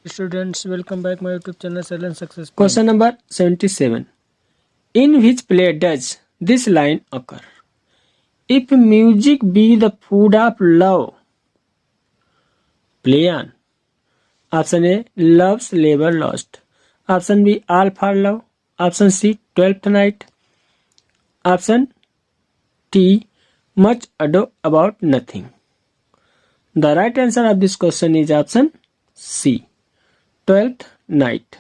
Students, welcome back my YouTube channel Silent Success. Question number 77. In which play does this line occur? If music be the food of love, play on. Option A, Love's Labor Lost. Option B, All for Love. Option C, 12th Night. Option T, Much Ado About Nothing. The right answer of this question is option C, 12th Night.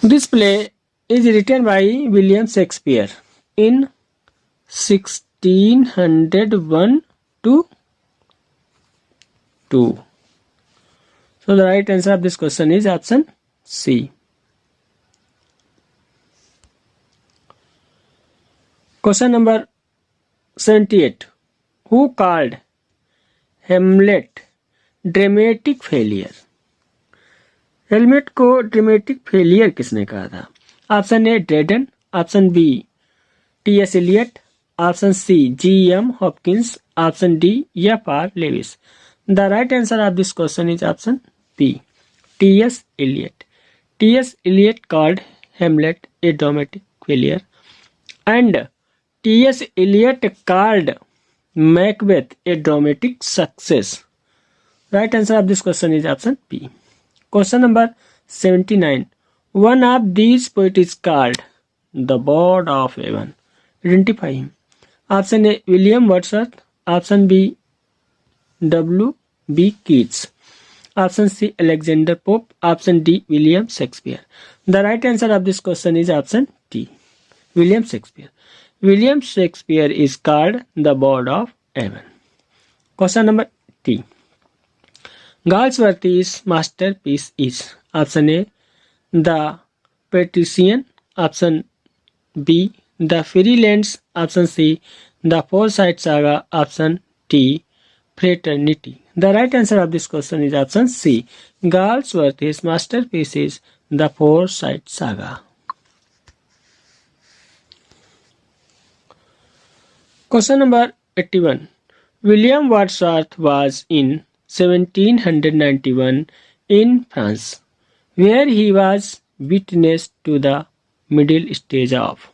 This play is written by William Shakespeare in 1601 to 2. So the right answer of this question is option C. Question number 78. Who called Hamlet dramatic failure? हेलमेट को dramatic failure किसने कहा था? Option A Dryden, option B T S. Eliot, option C G M. Hopkins, option D F R. Leavis. The right answer of this question is option B, T S. Eliot. T S. Eliot called Hamlet a dramatic failure and T.S. Eliot called Macbeth a dramatic success. Right answer of this question is option B. Question number 79. One of these poets is called the bird of heaven. Identify him. Option A, William Wordsworth. Option B, W.B. Keats. Option C, Alexander Pope. Option D, William Shakespeare. The right answer of this question is option D, William Shakespeare. William Shakespeare is called the bird of heaven. Question number 3. Galsworthy's masterpiece is option A, The Patrician, option B, The Fairylands, option C, The Forsyte Saga, option D, Fraternity. The right answer of this question is option C. Galsworthy's masterpiece is The Forsyte Saga. Question number 81. William Wordsworth was in 1791 in France, where he was witness to the middle stage of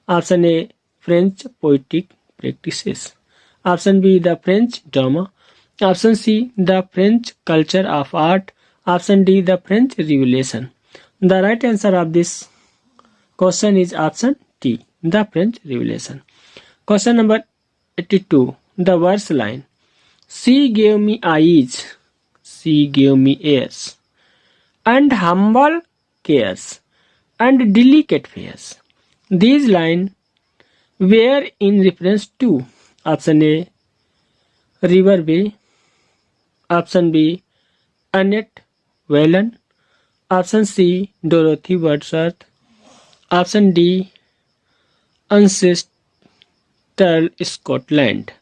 option A, French poetic practices, option B, the French drama, option C, the French culture of art, option D, the French Revolution. The right answer of this question is option D, the French Revolution. Question number 82. The verse line, she gave me eyes, she gave me ears, and humble cares, and delicate fears. These lines were in reference to option A, River Bay, option B, Annette Whalen, option C, Dorothy Wordsworth, option D, ancestral Scotland.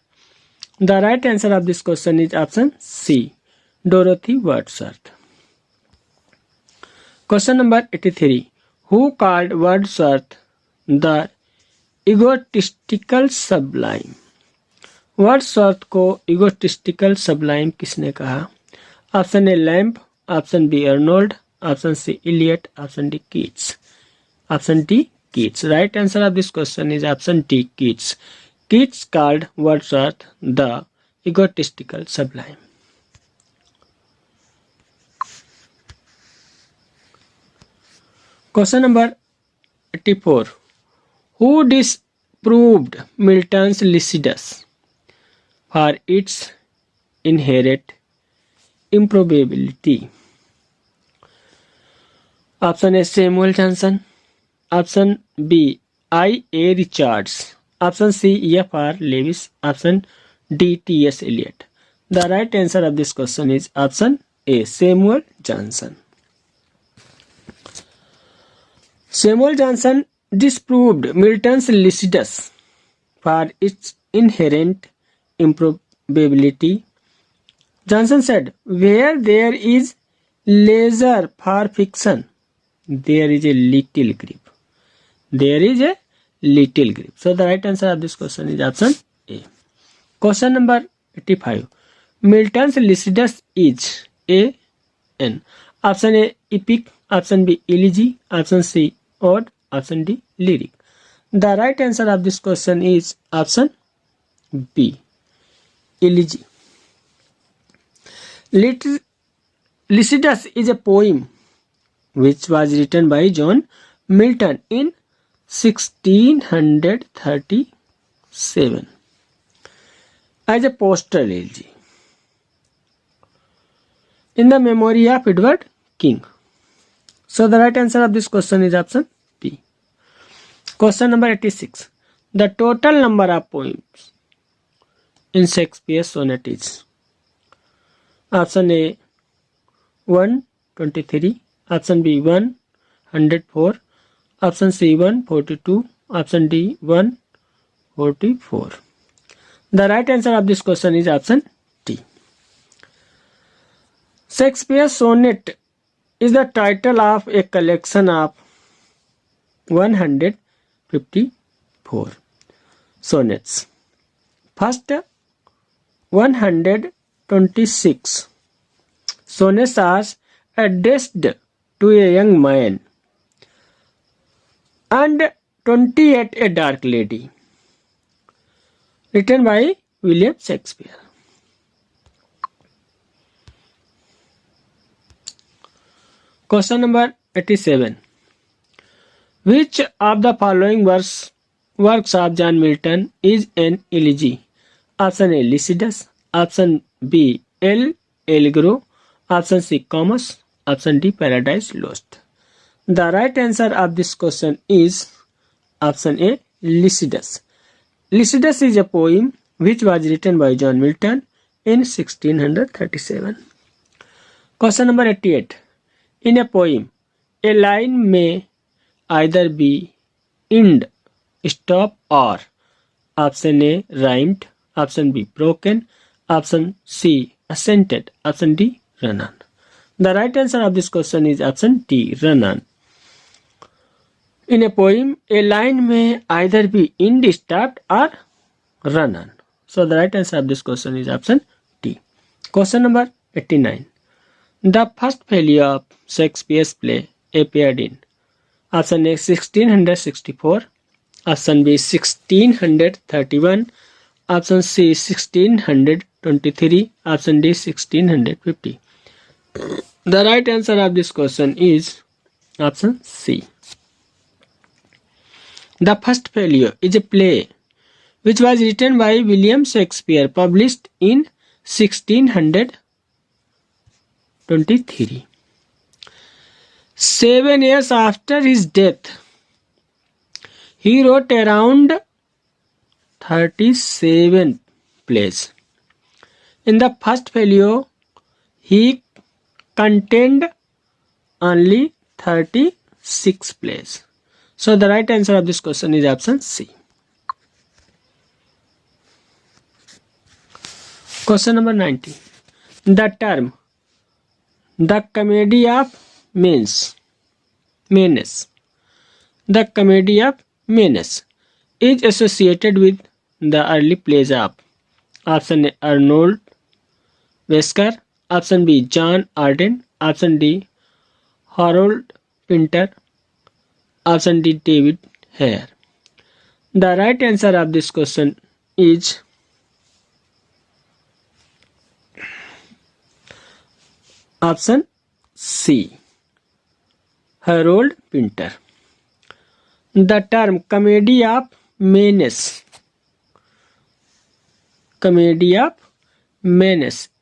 The right answer of this question is option C, Dorothy Wordsworth. Question number 83. Who called Wordsworth the egotistical sublime? Wordsworth को egotistical sublime किसने कहा? Option A Lamb, option B Arnold, option C Eliot, option D Keats. Option D Keats. Right answer of this question is option D Keats. Keats called Wordsworth the egotistical sublime. Question number 84. Who disproved Milton's Lycidas for its inherent improbability? Option A, Samuel Johnson. Option B, I.A. Richards. Option C, F.R. Lewis. Option D, T.S. Eliot. The right answer of this question is option A, Samuel Johnson. Samuel Johnson disproved Milton's Lycidas for its inherent improbability. Johnson said, where there is leisure for fiction, there is a little grief. There is a little grief. So the right answer of this question is option A. Question number 85. Milton's Lycidas is A. N. Option A. Epic. Option B. Elegy. Option C. Ode. Option D. Lyric. The right answer of this question is option B. Elegy. Lycidas is a poem which was written by John Milton in 1637 as a postal elegy in the memory of Edward King. So the right answer of this question is option B. Question number 86. The total number of poems in Shakespeare's sonnet is option A 123, option B 104, option C 142, option D 144. The right answer of this question is option D. Shakespeare's sonnet is the title of a collection of 154 sonnets. First 126 sonnets are addressed to a young man and 28 a dark lady, written by William Shakespeare. Question number 87. Which of the following works of John Milton is an elegy? Option A. Lycidas. Option B. El Allegro. Option C. Comus. Option D. Paradise Lost. The right answer of this question is option A. Lycidas. Lycidas is a poem which was written by John Milton in 1637. Question number 88. In a poem, a line may either be end, stop, or option A. rhymed, option B. broken, option C. accented, option D. run on. The right answer of this question is option D. run on. In a poem, a line may either be end, stopped, or run on. So the right answer of this question is option D. Question number 89. The first failure of Shakespeare's play appeared in option A 1664, option B 1631, option C 1623, option D 1650. The right answer of this question is option C. The First Failure is a play which was written by William Shakespeare, published in 1623. 7 years after his death, he wrote around 37 plays. In the First Failure, he contained only 36 plays. So the right answer of this question is option C. Question number 90. The term the comedy of menace, the comedy of menace is associated with the early plays of option A Arnold Wesker, option B John Arden, option D Harold Pinter, option D David Hare. The right answer of this question is option C Harold Pinter. The term comedy of menace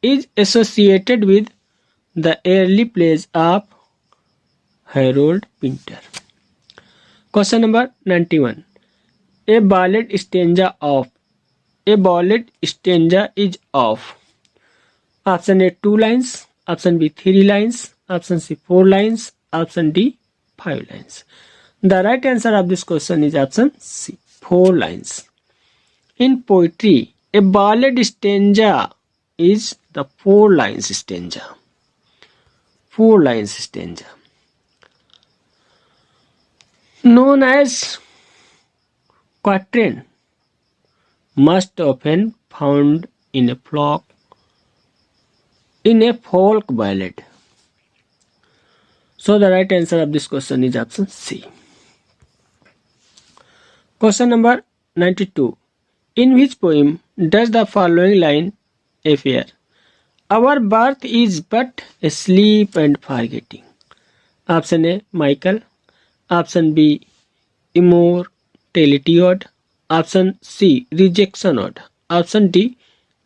is associated with the early plays of Harold Pinter. Question number 91. A ballad stanza is of option A 2 lines, option B 3 lines, option C 4 lines, option D 5 lines. The right answer of this question is option C 4 lines. In poetry, a ballad stanza is the 4 lines stanza. 4 lines stanza. Known as quatrain, most often found in a folk in a folk ballad. So the right answer of this question is option C. Question number 92. In which poem does the following line appear? Our birth is but a sleep and forgetting. Option A, Michael. Option B, Immortality Ode. Option C, Rejection Ode. Option D,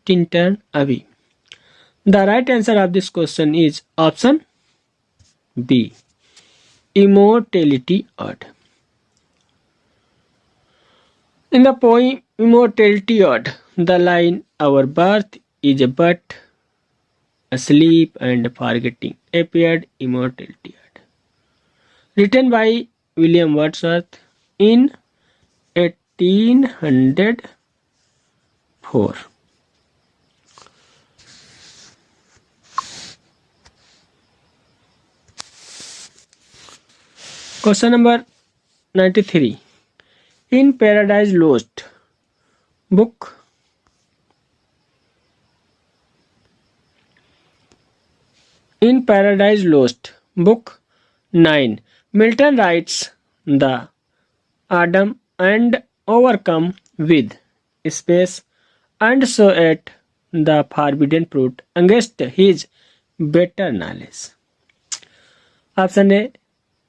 Tintin Abbey. The right answer of this question is option B, Immortality Ode. In the poem Immortality Ode, the line Our birth is but a sleep and forgetting appeared Immortality Ode, written by William Wordsworth in 1804. Question number 93. In Paradise Lost, book In Paradise Lost, book 9, Milton writes the Adam and overcome with space and so ate the forbidden fruit against his better knowledge. Option A,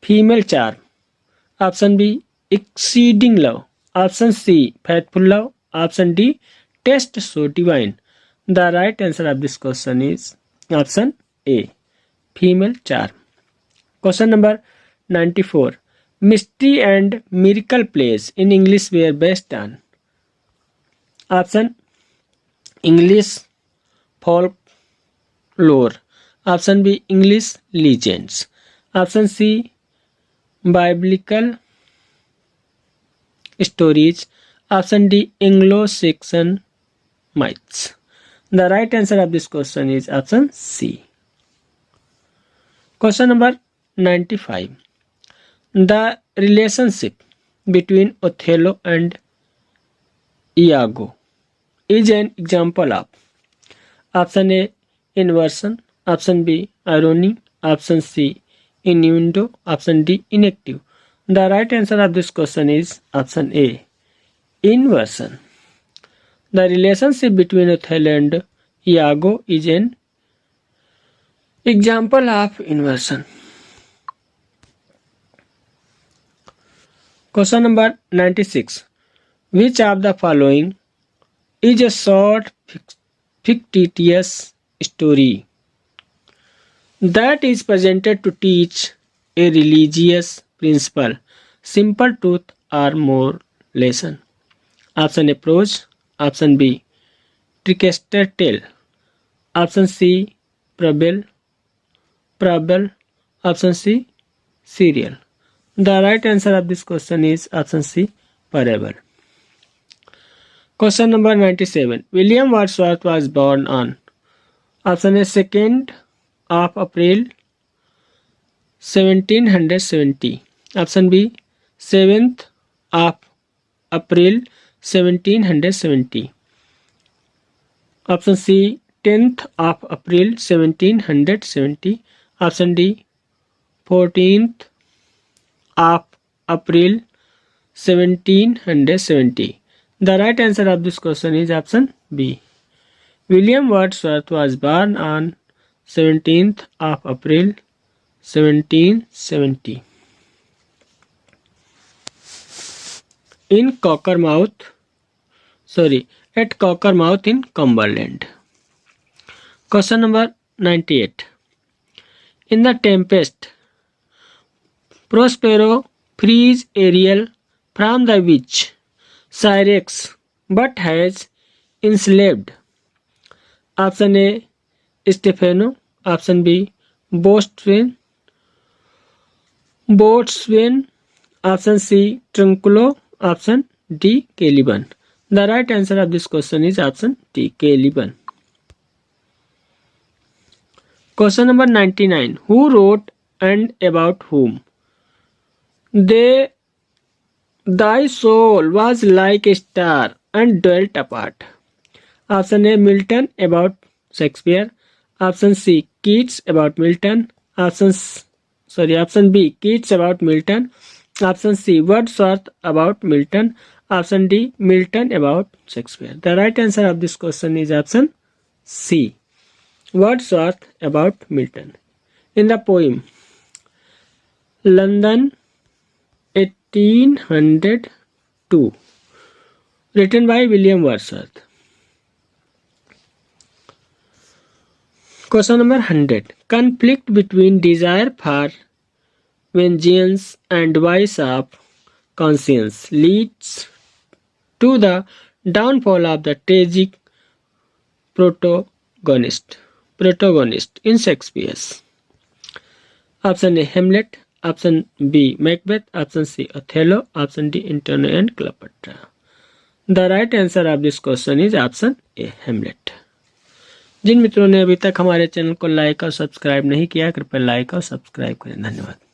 female charm. Option B, exceeding love. Option C, faithful love. Option D, taste so divine. The right answer of this question is option A, female charm. Question number 94. Mystery and miracle plays in English were based on. Option English folklore. Option B, English legends. Option C, biblical stories. Option D, Anglo-Saxon myths. The right answer of this question is option C. Question number 95. The relationship between Othello and Iago is an example of. Option A, inversion. Option B, irony. Option C, innuendo. Option D, inactive. The right answer of this question is option A, inversion. The relationship between Othello and Iago is an example of inversion. Question number 96. Which of the following is a short fictitious story that is presented to teach a religious principle, simple truth or more lesson? Option A, prose. Option B, trickster tale. Option C, parable. Option C, serial. The right answer of this question is option C, parable. Question number 97. William Wordsworth was born on. Option A, 2nd of April 1770. Option B, 7th of April 1770. Option C, 10th of April 1770. Option D, 14th of April 1770. The right answer of this question is option B. William Wordsworth was born on 17th of April 1770. At Cockermouth in Cumberland. Question number 98. In The Tempest, Prospero frees Ariel from the witch Syrinx but has enslaved. Option A, Stefano. Option B, Boatswain. Option C, Trunculo. Option D, Caliban. The right answer of this question is option D, Caliban. Question number 99. Who wrote and about whom? Thy soul was like a star and dwelt apart. Option A, Milton, about Shakespeare. Option C, Keats about Milton. Option B, Keats about Milton. Option C, Wordsworth about Milton. Option D, Milton about Shakespeare. The right answer of this question is option C, Wordsworth about Milton. In the poem London 1802, written by William Wordsworth. Question number 100. Conflict between desire for vengeance and vice of conscience leads to the downfall of the tragic protagonist in Shakespeare's. Option A, Hamlet. Option B, Macbeth. Option C, Othello. Option D, Antonio and Cleopatra. The right answer of this question is option A, Hamlet. जिन मित्रों ने अभी तक हमारे channel को like और subscribe नहीं किया, कृपया लाइक और सब्सक्राइब करें। धन्यवाद।